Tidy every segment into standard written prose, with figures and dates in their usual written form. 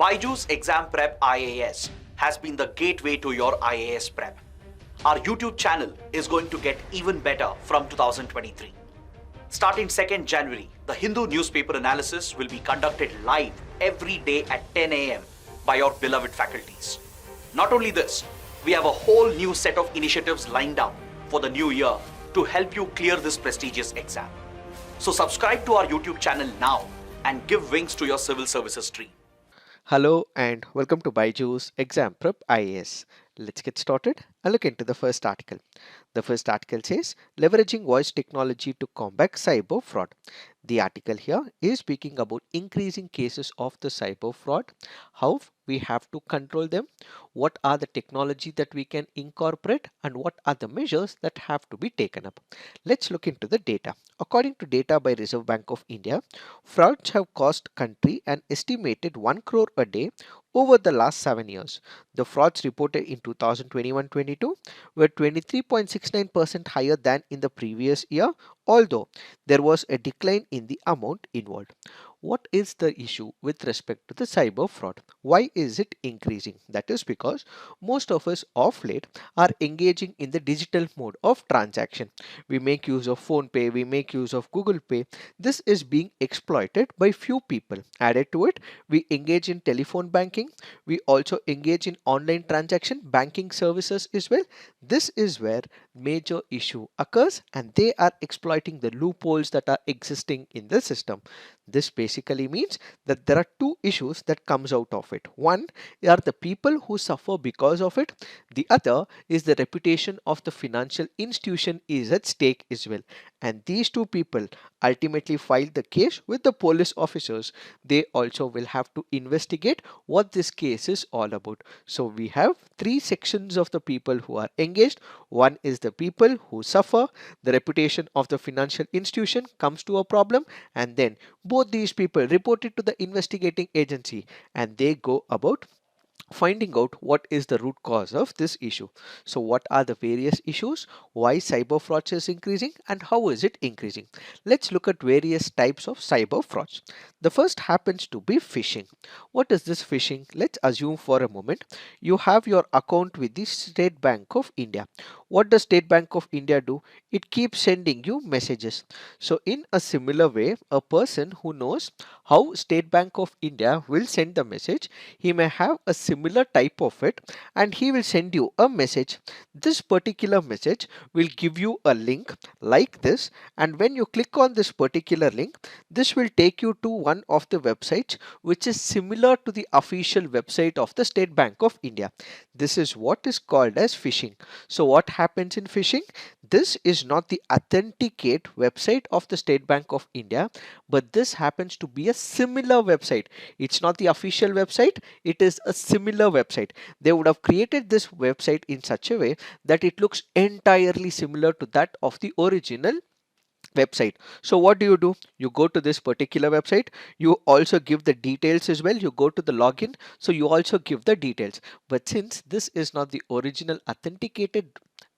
BYJU'S Exam Prep IAS has been the gateway to your IAS prep. Our YouTube channel is going to get even better from 2023. Starting 2nd January, the Hindu newspaper analysis will be conducted live every day at 10 a.m. by your beloved faculties. Not only this, we have a whole new set of initiatives lined up for the new year to help you clear this prestigious exam. So subscribe to our YouTube channel now and give wings to your civil services dream. Hello and welcome to Byjus Exam Prep IAS. Let's get started and look into the first article. The first article says leveraging voice technology to combat cyber fraud. The article here is speaking about increasing cases of the cyber fraud, how we have to control them, what are the technology that we can incorporate, and what are the measures that have to be taken up. Let's look into the data. According to data by Reserve Bank of India, frauds have cost country an estimated 1 crore a day over the last 7 years. The frauds reported in 2021-22 were 23.69% higher than in the previous year, although there was a decline in the amount involved. What is the issue with respect to the cyber fraud? Why is it increasing? That is because most of us of late are engaging in the digital mode of transaction. We make use of phone pay, we make use of Google Pay. This is being exploited by few people. Added to it, we engage in telephone banking. We also engage in online transaction banking services as well. This is where major issue occurs and they are exploiting the loopholes that are existing in the system. This basically means that there are two issues that comes out of it. One are the people who suffer because of it. The other is the reputation of the financial institution is at stake as well. And these two people ultimately file the case with the police officers. They also will have to investigate what this case is all about. So we have three sections of the people who are engaged. One is the people who suffer, the reputation of the financial institution comes to a problem, and then both these people report it to the investigating agency and they go about finding out what is the root cause of this issue. So what are the various issues, why cyber fraud is increasing, and how is it increasing? Let's look at various types of cyber frauds. The first happens to be phishing. What is this phishing? Let's assume for a moment you have your account with the State Bank of India. What does State Bank of India do? It keeps sending you messages. So in a similar way, a person who knows how State Bank of India will send the message, he may have a similar type of it and he will send you a message. This particular message will give you a link like this, and when you click on this particular link, this will take you to one of the websites which is similar to the official website of the State Bank of India. This is what is called as phishing. So what happens in phishing? This is not the authenticate website of the State Bank of India, but this happens to be a similar website. It's not the official website, it is a similar website. They would have created this website in such a way that it looks entirely similar to that of the original website. So what do? You go to this particular website, you also give the details as well, you go to the login, so you also give the details. But since this is not the original authenticated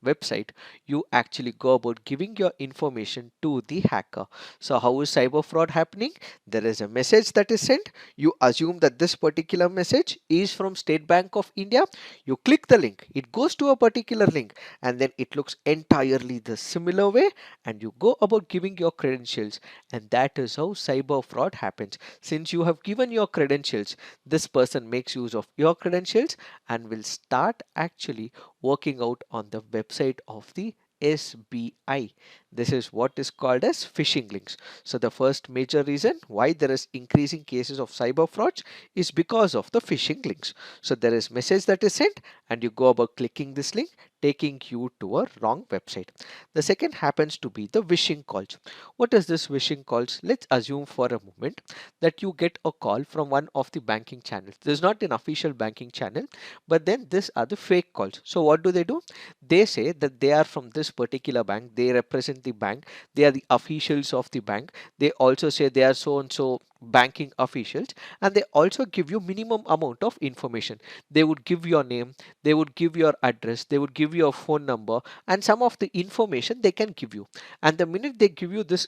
website, you actually go about giving your information to the hacker. So how is cyber fraud happening? There is a message that is sent, you assume that this particular message is from State Bank of India, you click the link, it goes to a particular link, and then it looks entirely the similar way, and you go about giving your credentials, and that is how cyber fraud happens. Since you have given your credentials, this person makes use of your credentials and will start actually working out on the website of the SBI. This is what is called as phishing links. So the first major reason why there is increasing cases of cyber frauds is because of the phishing links. So there is message that is sent and you go about clicking this link, taking you to a wrong website. The second happens to be the wishing calls. What is this wishing calls? Let's assume for a moment that you get a call from one of the banking channels. This is not an official banking channel, but then these are the fake calls. So what do? They say that they are from this particular bank, they represent the bank, they are the officials of the bank. They also say they are so and so banking officials, and they also give you minimum amount of information. They would give your name, they would give your address, they would give your phone number, and some of the information they can give you. And the minute they give you this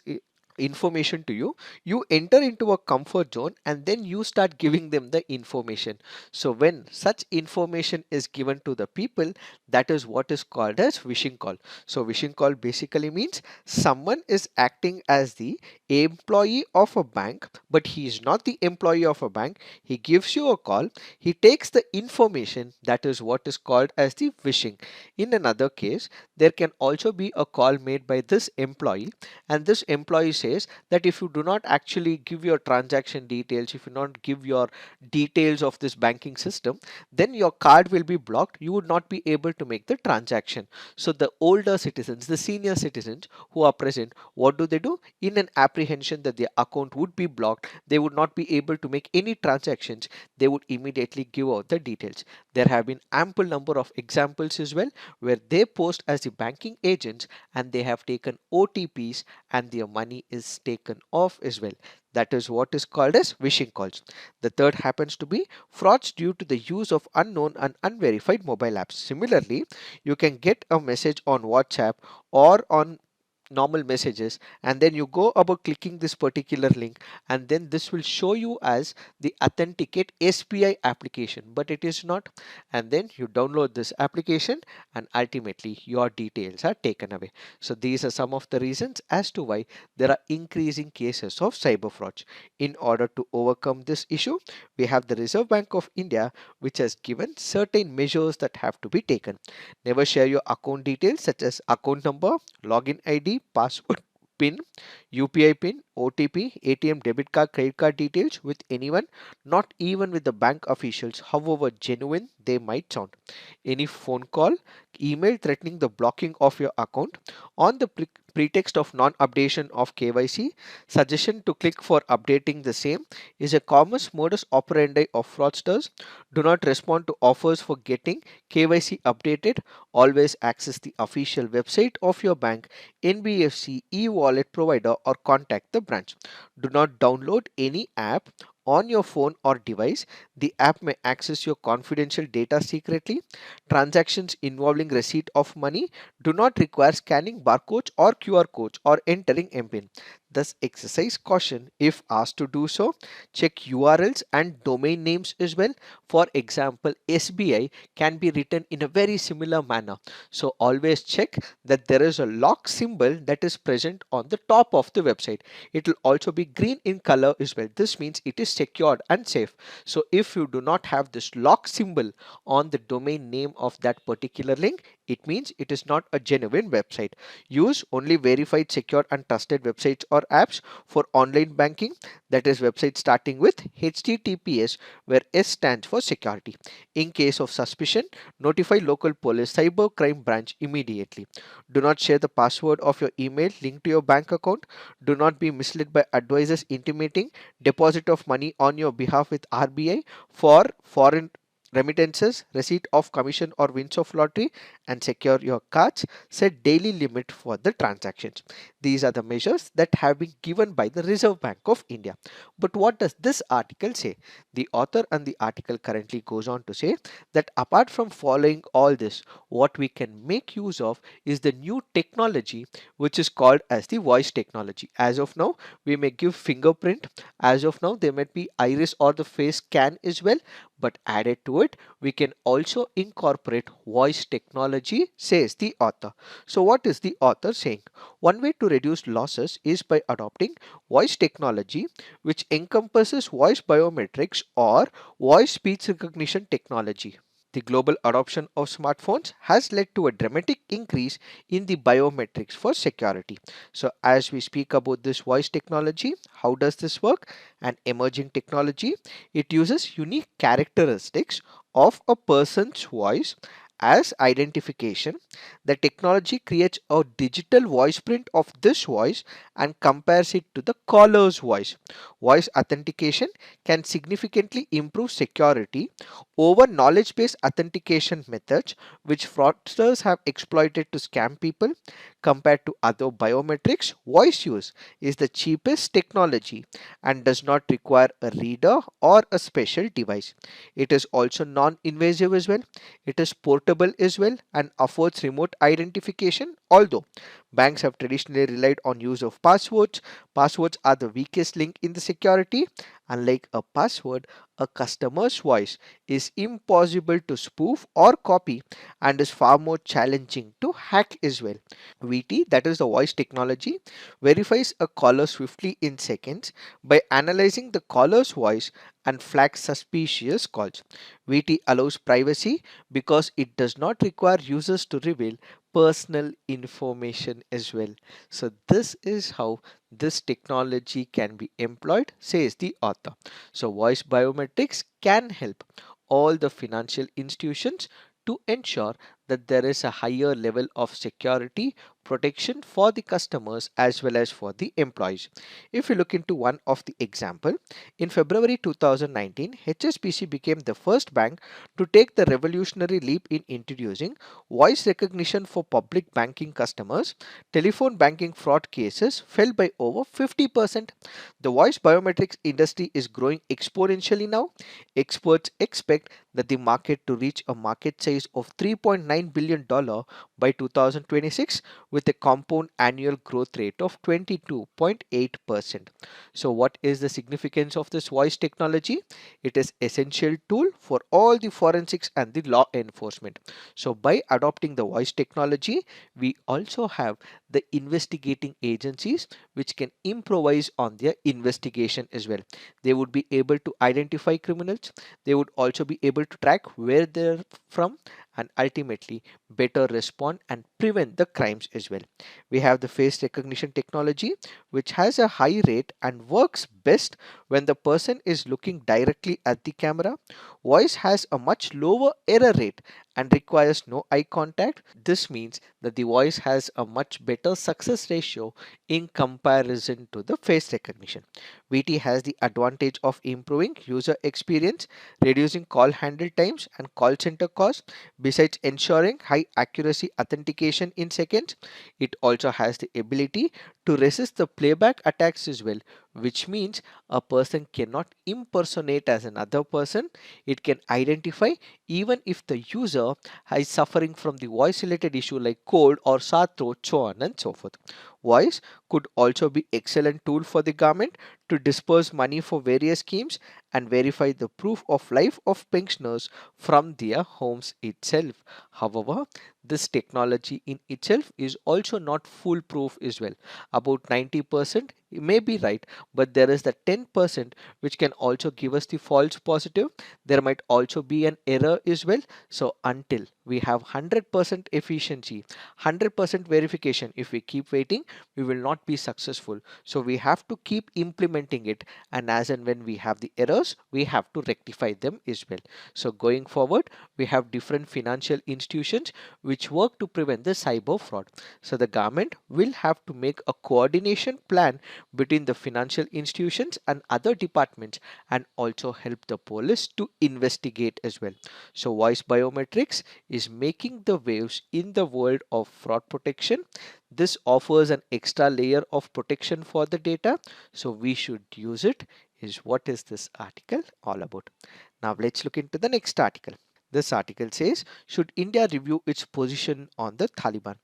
information to you, you enter into a comfort zone and then you start giving them the information. So when such information is given to the people, that is what is called as wishing call. So wishing call basically means someone is acting as the employee of a bank, but he is not the employee of a bank. He gives you a call, he takes the information, that is what is called as the wishing. In another case, there can also be a call made by this employee, and this employee says that if you do not actually give your transaction details, if you not give your details of this banking system, then your card will be blocked, you would not be able to make the transaction. So the older citizens, the senior citizens who are present, what do? In an apprehension that their account would be blocked, they would not be able to make any transactions, they would immediately give out the details. There have been ample number of examples as well where they post as the banking agents and they have taken OTPs and their money is taken off as well. That is what is called as wishing calls. The third happens to be frauds due to the use of unknown and unverified mobile apps. Similarly, you can get a message on WhatsApp or on normal messages, and then you go about clicking this particular link, and then this will show you as the authenticate SBI application, but it is not. And then you download this application and ultimately your details are taken away. So these are some of the reasons as to why there are increasing cases of cyber frauds. In order to overcome this issue, we have the Reserve Bank of India, which has given certain measures that have to be taken. Never share your account details such as account number, login ID, password, PIN, UPI PIN, OTP, ATM, debit card, credit card details with anyone, not even with the bank officials, however genuine they might sound. Any phone call, email threatening the blocking of your account on the pretext of non-updation of KYC, suggestion to click for updating the same is a common modus operandi of fraudsters. Do not respond to offers for getting KYC updated. Always access the official website of your bank, NBFC, e-wallet provider, or contact the branch. Do not download any app on your phone or device. The app may access your confidential data secretly. Transactions involving receipt of money do not require scanning barcodes or QR codes or entering MPIN. Thus, exercise caution if asked to do so. Check URLs and domain names as well. For example, SBI can be written in a very similar manner. So always check that there is a lock symbol that is present on the top of the website. It will also be green in color as well. This means it is secured and safe. So if you do not have this lock symbol on the domain name of that particular link, it means it is not a genuine website. Use only verified, secure and trusted websites or apps for online banking, that is websites starting with HTTPS where S stands for security. In case of suspicion, notify local police cyber crime branch immediately. Do not share the password of your email linked to your bank account. Do not be misled by advisors intimating deposit of money on your behalf with RBI for foreign remittances, receipt of commission or wins of lottery, and secure your cards. Set daily limit for the transactions. These are the measures that have been given by the Reserve Bank of India. But what does this article say? The author and the article currently goes on to say that apart from following all this, what we can make use of is the new technology which is called as the voice technology. As of now, we may give fingerprint. As of now, there might be iris or the face scan as well, but added to it, we can also incorporate voice technology, says the author. So what is the author saying? One way to reduce losses is by adopting voice technology, which encompasses voice biometrics or voice speech recognition technology. The global adoption of smartphones has led to a dramatic increase in the biometrics for security. So as we speak about this voice technology, how does this work? An emerging technology. It uses unique characteristics of a person's voice as identification. The technology creates a digital voice print of this voice and compares it to the caller's voice. Voice authentication can significantly improve security over knowledge based authentication methods which fraudsters have exploited to scam people. Compared to other biometrics, voice use is the cheapest technology and does not require a reader or a special device. It is also non-invasive as well. It is portable as well and affords remote identification. Although banks have traditionally relied on use of passwords, passwords are the weakest link in the security. Unlike a password, a customer's voice is impossible to spoof or copy and is far more challenging to hack as well. VT, that is the voice technology, verifies a caller swiftly in seconds by analyzing the caller's voice and flags suspicious calls. VT allows privacy because it does not require users to reveal personal information as well. So this is how this technology can be employed, says the author. So voice biometrics can help all the financial institutions to ensure that there is a higher level of security protection for the customers as well as for the employees. If you look into one of the example, in February 2019, HSBC became the first bank to take the revolutionary leap in introducing voice recognition for public banking customers. Telephone banking fraud cases fell by over 50%. The voice biometrics industry is growing exponentially now. Experts expect that the market to reach a market size of $3.9 billion by 2026 with a compound annual growth rate of 22.8%. So what is the significance of this voice technology? It is essential tool for all the forensics and the law enforcement. So by adopting the voice technology, we also have the investigating agencies which can improvise on their investigation as well. They would be able to identify criminals. They would also be able to track where they're from and ultimately better respond and prevent the crimes as well. We have the face recognition technology which has a high rate and works best when the person is looking directly at the camera. Voice has a much lower error rate and requires no eye contact. This means that the voice has a much better success ratio in comparison to the face recognition. VT has the advantage of improving user experience, reducing call handle times and call center costs. Besides ensuring high accuracy authentication in seconds, it also has the ability to resist the playback attacks as well, which means a person cannot impersonate as another person. It can identify even if the user is suffering from the voice related issue like cold or sore throat, so on and so forth. Voice could also be excellent tool for the government to disperse money for various schemes and verify the proof of life of pensioners from their homes itself. However, this technology in itself is also not foolproof as well. About 90% may be right, but there is the 10% which can also give us the false positive. There might also be an error as well. So until we have 100% efficiency, 100% verification, if we keep waiting, we will not be successful. So we have to keep implementing it, and as and when we have the errors, we have to rectify them as well. So going forward, we have different financial institutions which work to prevent the cyber fraud. So the government will have to make a coordination plan between the financial institutions and other departments and also help the police to investigate as well. So voice biometrics is making the waves in the world of fraud protection. This offers an extra layer of protection for the data, so we should use it, is what is this article all about. Now let's look into the next article. This article says, should India review its position on the Taliban?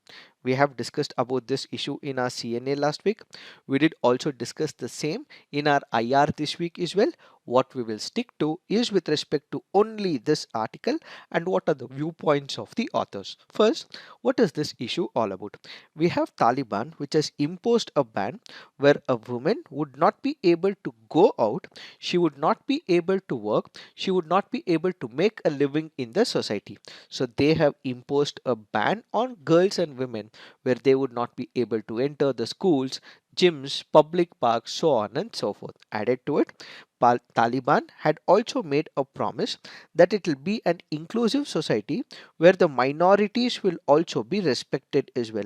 We have discussed about this issue in our CNA last week. We did also discuss the same in our IR this week as well. What we will stick to is with respect to only this article and what are the viewpoints of the authors. First, what is this issue all about? We have Taliban which has imposed a ban where a woman would not be able to go out, she would not be able to work, she would not be able to make a living in the society. So they have imposed a ban on girls and women where they would not be able to enter the schools, gyms, public parks, so on and so forth. Added to it, Taliban had also made a promise that it will be an inclusive society where the minorities will also be respected as well.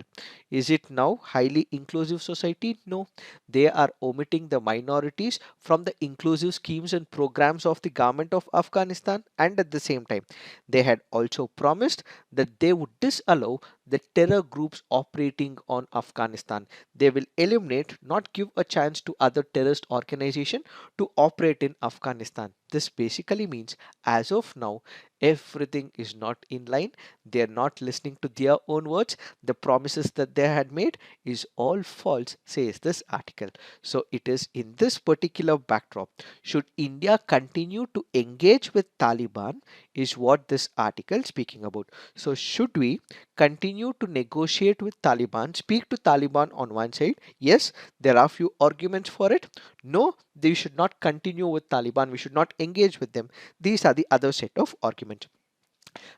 Is it now highly inclusive society? No, they are omitting the minorities from the inclusive schemes and programs of the government of Afghanistan, and at the same time they had also promised that they would disallow the terror groups operating on Afghanistan. They will eliminate, not give a chance to other terrorist organization to operate in Afghanistan. This basically means as of now everything is not in line. They are not listening to their own words. The promises that they had made is all false, says this article. So it is in this particular backdrop, should India continue to engage with Taliban, is what this article speaking about. So should we continue to negotiate with Taliban, speak to Taliban on one side? Yes, there are few arguments for it. No, they should not continue with Taliban. We should not engage with them. These are the other set of arguments.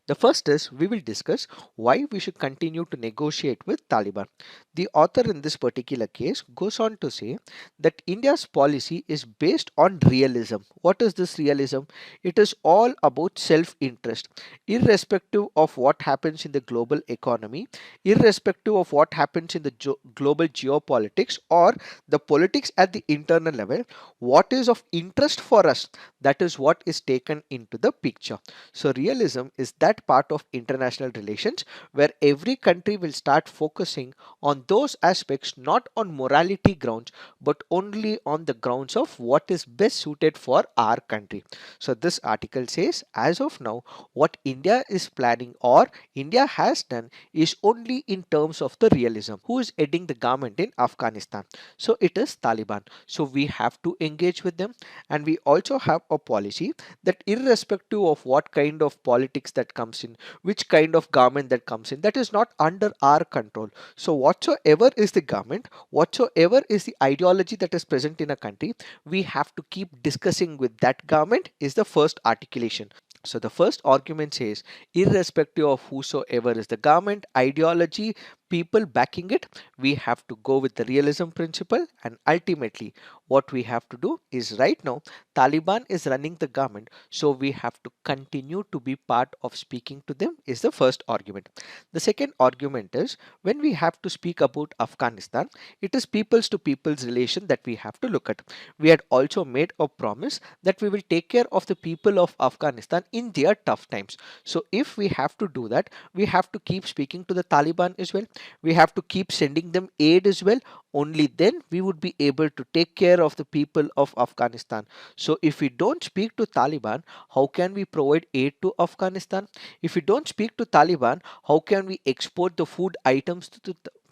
The first is we will discuss why we should continue to negotiate with Taliban. The author in this particular case goes on to say that India's policy is based on realism. What is this realism? It is all about self-interest, irrespective of what happens in the global economy, irrespective of what happens in the global geopolitics or the politics at the internal level. What is of interest for us, that is what is taken into the picture. So realism is that part of international relations where every country will start focusing on those aspects not on morality grounds but only on the grounds of what is best suited for our country. So this article says as of now what India is planning or India has done is only in terms of the realism. Who is heading the government in Afghanistan? So it is Taliban. So we have to engage with them, and we also have a policy that irrespective of what kind of politics that comes in, which kind of government that comes in, that is not under our control. So whatsoever is the government, whatsoever is the ideology that is present in a country, we have to keep discussing with that government, is the first articulation. So the first argument says irrespective of whosoever is the government, ideology, people backing it, we have to go with the realism principle, and ultimately what we have to do is right now Taliban is running the government, so we have to continue to be part of speaking to them, is the first argument. The second argument is when we have to speak about Afghanistan, it is peoples to peoples relation that we have to look at. We had also made a promise that we will take care of the people of Afghanistan in their tough times. So if we have to do that, we have to keep speaking to the Taliban as well. We have to keep sending them aid as well. Only then we would be able to take care of the people of Afghanistan. So if we don't speak to Taliban, how can we provide aid to Afghanistan? If we don't speak to Taliban, how can we export the food items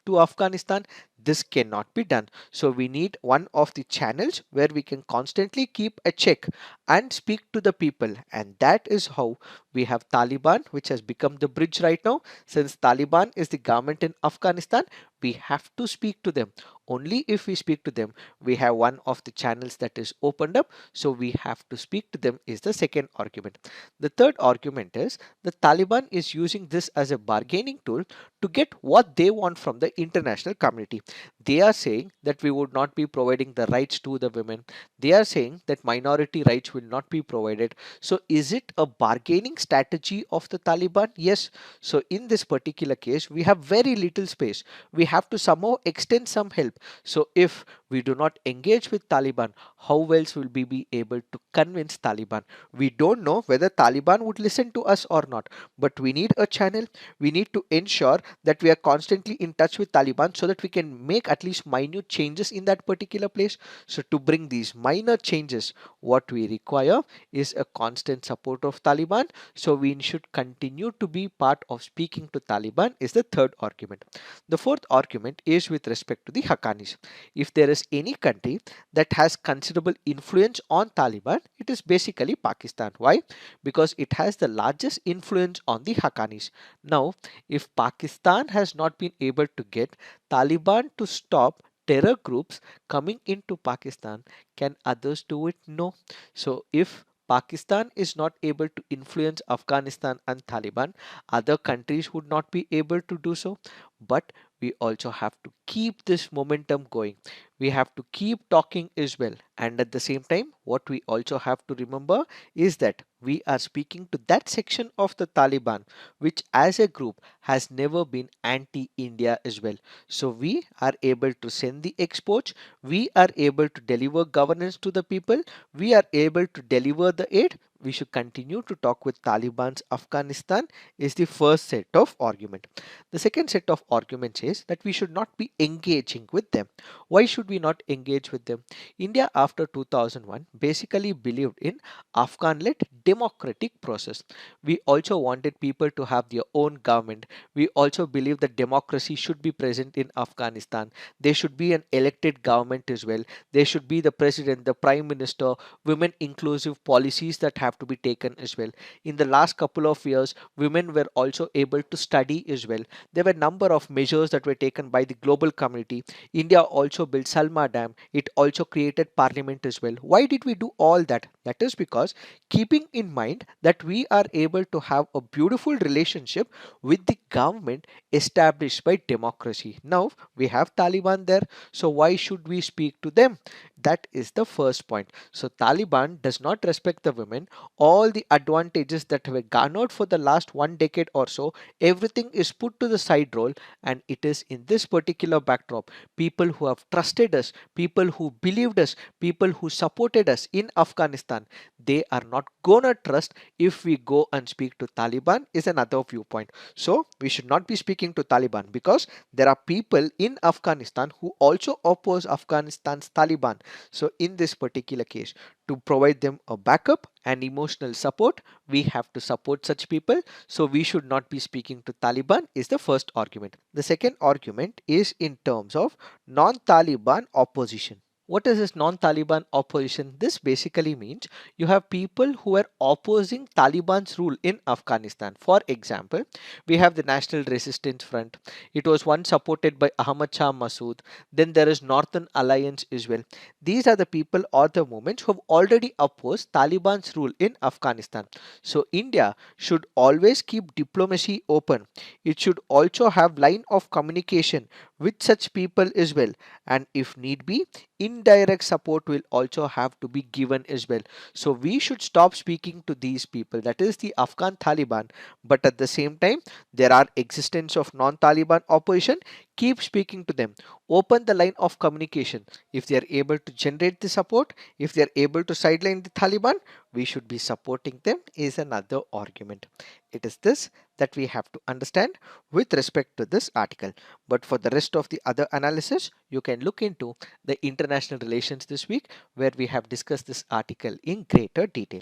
to Afghanistan? This cannot be done. So we need one of the channels where we can constantly keep a check and speak to the people, and that is how we have Taliban, which has become the bridge right now. Since Taliban is the government in Afghanistan, we have to speak to them. Only if we speak to them, we have one of the channels that is opened up, so we have to speak to them, is the second argument. The third argument is the Taliban is using this as a bargaining tool to get what they want from the international community. They are saying that we would not be providing the rights to the women. They are saying that minority rights will not be provided. So is it a bargaining strategy of the Taliban? Yes. So in this particular case, we have very little space. We have to somehow extend some help. So if we do not engage with Taliban, how else will we be able to convince Taliban? We don't know whether Taliban would listen to us or not, but we need a channel. We need to ensure that we are constantly in touch with Taliban so that we can make at least minute changes in that particular place. So to bring these minor changes, what we require is a constant support of Taliban. So we should continue to be part of speaking to Taliban, is the third argument. The fourth argument is with respect to the Haqqanis. If there is any country that has considerable influence on Taliban, it is basically Pakistan. Why? Because it has the largest influence on the Haqqanis. Now, if Pakistan has not been able to get Taliban to stop terror groups coming into Pakistan, can others do it? No. So if Pakistan is not able to influence Afghanistan and Taliban, other countries would not be able to do so. But we also have to keep this momentum going. we have to keep talking as well. And at the same time, what we also have to remember is that we are speaking to that section of the Taliban which as a group has never been anti-India as well. So we are able to send the exports, we are able to deliver governance to the people, we are able to deliver the aid. We should continue to talk with Taliban's Afghanistan is the first set of argument. The second set of arguments is that we should not be engaging with them. Why should we not engage with them? India after 2001 basically believed in Afghan-led democratic process. We also wanted people to have their own government. We also believe that democracy should be present in Afghanistan. There should be an elected government as well. There should be the president, the prime minister, women inclusive policies that have to be taken as well. In the last couple of years, women were also able to study as well. There were a number of measures that were taken by the global community. India also built Salma Dam. It also created parliament as well. Why did we do all that? That is because keeping in mind that we are able to have a beautiful relationship with the government established by democracy. Now we have Taliban there, so why should we speak to them? That is the first point. So Taliban does not respect the women. All the advantages that were garnered for the last 1 decade or so, everything is put to the side role, and it is in this particular backdrop, people who have trusted us, people who believed us, people who supported us in Afghanistan, they are not gonna trust if we go and speak to Taliban is another viewpoint. So we should not be speaking to Taliban because there are people in Afghanistan who also oppose Afghanistan's Taliban. So in this particular case, to provide them a backup and emotional support, we have to support such people. So we should not be speaking to Taliban is the first argument. The second argument is in terms of non-Taliban opposition. What is this non-Taliban opposition? This basically means you have people who are opposing Taliban's rule in Afghanistan. For example, we have the National Resistance Front. It was once supported by Ahmad Shah Massoud. Then there is Northern Alliance as well. These are the people or the movements who have already opposed Taliban's rule in Afghanistan. So India should always keep diplomacy open. It should also have line of communication with such people as well, and if need be, indirect support will also have to be given as well. So we should stop speaking to these people, that is the Afghan Taliban, but at the same time there are existence of non-Taliban opposition. Keep speaking to them, open the line of communication. If they are able to generate the support, if they are able to sideline the Taliban, we should be supporting them is another argument. It is this that we have to understand with respect to this article. But for the rest of the other analysis, you can look into the international relations this week where we have discussed this article in greater detail.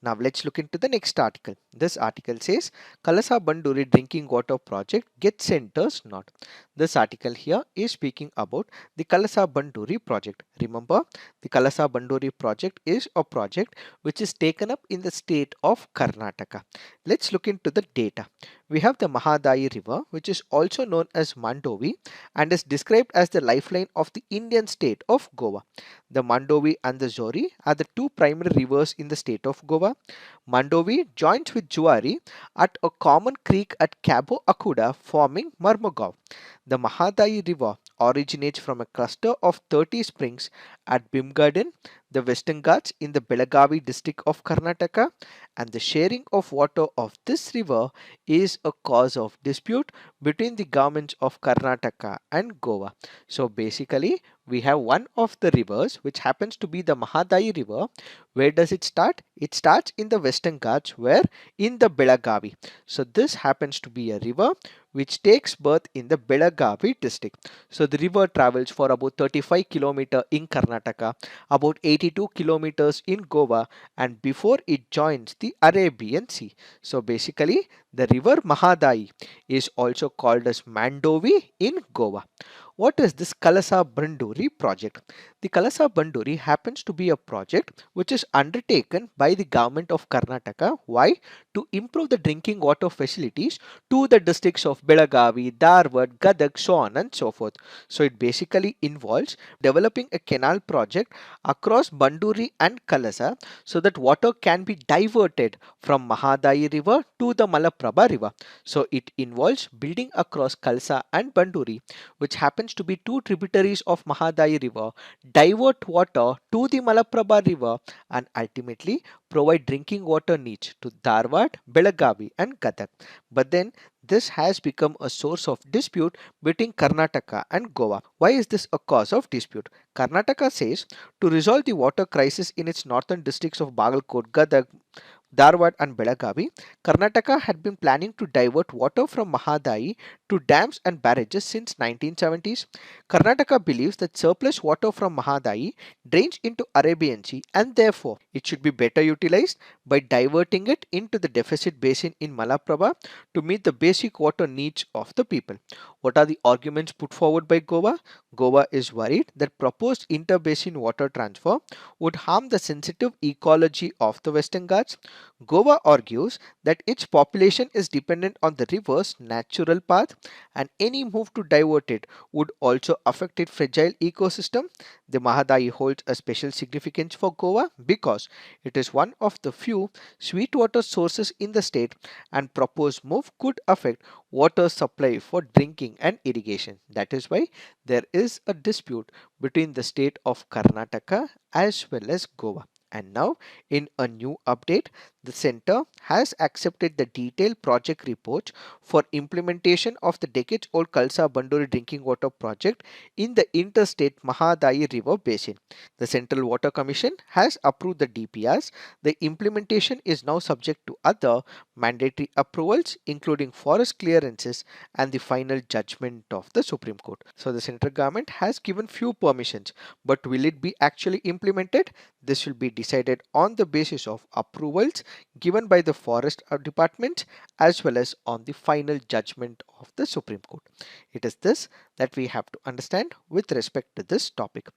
Now let's look into the next article. This article says Kalasa-Banduri drinking water project gets centers not. This article here is speaking about the Kalasa-Banduri project. Remember, the Kalasa-Banduri project is a project which is taken up in the state of Karnataka. Let's look into the data. We have the Mahadayi River, which is also known as Mandovi and is described as the lifeline of the Indian state of Goa. The Mandovi and the Zori are the two primary rivers in the state of Goa. Mandovi joins with Juari at a common creek at Cabo Akuda forming Marmugao. The Mahadayi River originates from a cluster of 30 springs at Bimgarden, the Western Ghats in the Belagavi district of Karnataka, and the sharing of water of this river is a cause of dispute between the governments of Karnataka and Goa. So basically, we have one of the rivers which happens to be the Mahadayi River. Where does it start? It starts in the Western Ghats, where in the Belagavi. So this happens to be a river which takes birth in the Belagavi district. So the river travels for about 35 kilometers in Karnataka, about 82 kilometers in Goa, and before it joins the Arabian Sea. So basically, the river Mahadayi is also called as Mandovi in Goa. What is this Kalasa-Banduri project? The Kalasa-Banduri happens to be a project which is undertaken by the government of Karnataka. Why? To improve the drinking water facilities to the districts of Belagavi, Dharwad, Gadag, so on and so forth. So it basically involves developing a canal project across Banduri and Kalasa so that water can be diverted from Mahadayi river to the Malaprabha river. So it involves building across Kalasa and Banduri, which happens happens to be two tributaries of Mahadayi river divert water to the Malaprabha river and ultimately provide drinking water needs to Dharwad, Belagavi and Gadag. But then this has become a source of dispute between Karnataka and Goa. Why is this a cause of dispute? Karnataka says to resolve the water crisis in its northern districts of Bagalkot, Gadag, Dharwad and Belagavi, Karnataka had been planning to divert water from Mahadayi to dams and barrages since 1970s. Karnataka believes that surplus water from Mahadayi drains into Arabian Sea and therefore it should be better utilized by diverting it into the deficit basin in Malaprabha to meet the basic water needs of the people. What are the arguments put forward by Goa? Goa is worried that proposed interbasin water transfer would harm the sensitive ecology of the Western Ghats. Goa argues that its population is dependent on the river's natural path and any move to divert it would also affect its fragile ecosystem. The Mahadayi holds a special significance for Goa because it is one of the few sweetwater sources in the state and proposed move could affect water supply for drinking and irrigation. That is why there is a dispute between the state of Karnataka as well as Goa. And now, in a new update, the center has accepted the detailed project report for implementation of the decades-old Kalasa-Banduri drinking water project in the interstate Mahadayi River Basin. The Central Water Commission has approved the DPRs. The implementation is now subject to other mandatory approvals, including forest clearances and the final judgment of the Supreme Court. So the central government has given few permissions, but will it be actually implemented? This will be decided on the basis of approvals given by the forest department as well as on the final judgment of the Supreme Court. It is this that we have to understand with respect to this topic.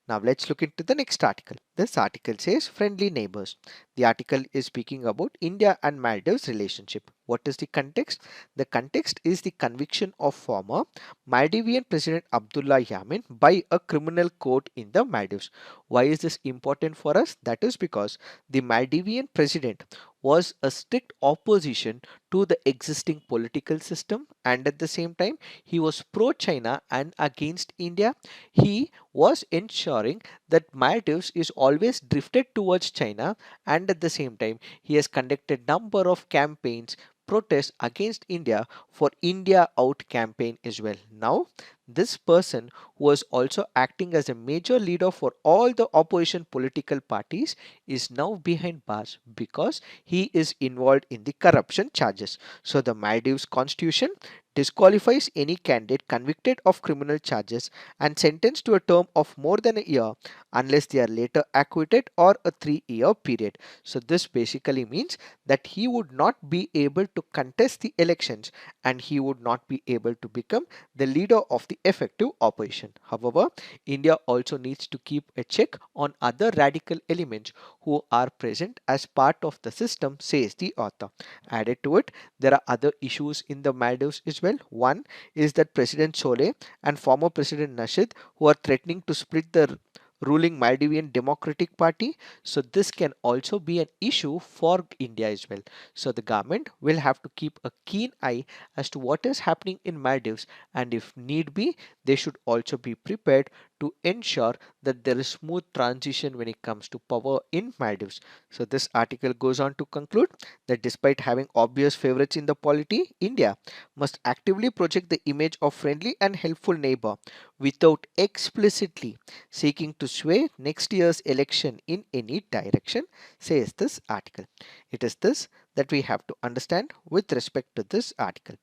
Now let's look into the next article. This article says friendly neighbors. The article is speaking about India and Maldives relationship. What is the context? The context is the conviction of former Maldivian President Abdullah Yamin by a criminal court in the Maldives. Why is this important for us? That is because the Maldivian president was a strict opposition to the existing political system and at the same time he was pro-China and against India. He was ensuring that Maldives is always drifted towards China and at the same time he has conducted number of campaigns protests against India for India out campaign as well. Now this person who was also acting as a major leader for all the opposition political parties is now behind bars because he is involved in the corruption charges. So the Maldives constitution disqualifies any candidate convicted of criminal charges and sentenced to a term of more than a year unless they are later acquitted or a 3-year period. So this basically means that he would not be able to contest the elections and he would not be able to become the leader of the effective opposition. However, India also needs to keep a check on other radical elements who are present as part of the system, says the author. Added to it, there are other issues in the Maldives as well. One is that President Soleh and former President Nasheed who are threatening to split the ruling Maldivian Democratic Party. So this can also be an issue for India as well. So the government will have to keep a keen eye as to what is happening in Maldives and if need be, they should also be prepared to ensure that there is smooth transition when it comes to power in Maldives. So this article goes on to conclude that despite having obvious favorites in the polity, India must actively project the image of friendly and helpful neighbor without explicitly seeking to sway next year's election in any direction, says this article. It is this that we have to understand with respect to this article.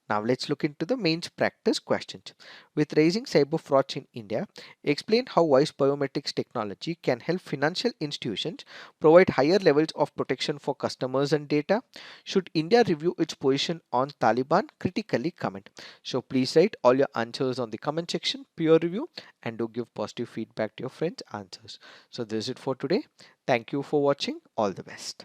Now let's look into the mains practice questions. With raising cyber frauds in India, explain how voice biometrics technology can help financial institutions provide higher levels of protection for customers and data. Should India review its position on Taliban? Critically comment. So please write all your answers on the comment section, peer review, and do give positive feedback to your friends' answers. So this is it for today. Thank you for watching. All the best.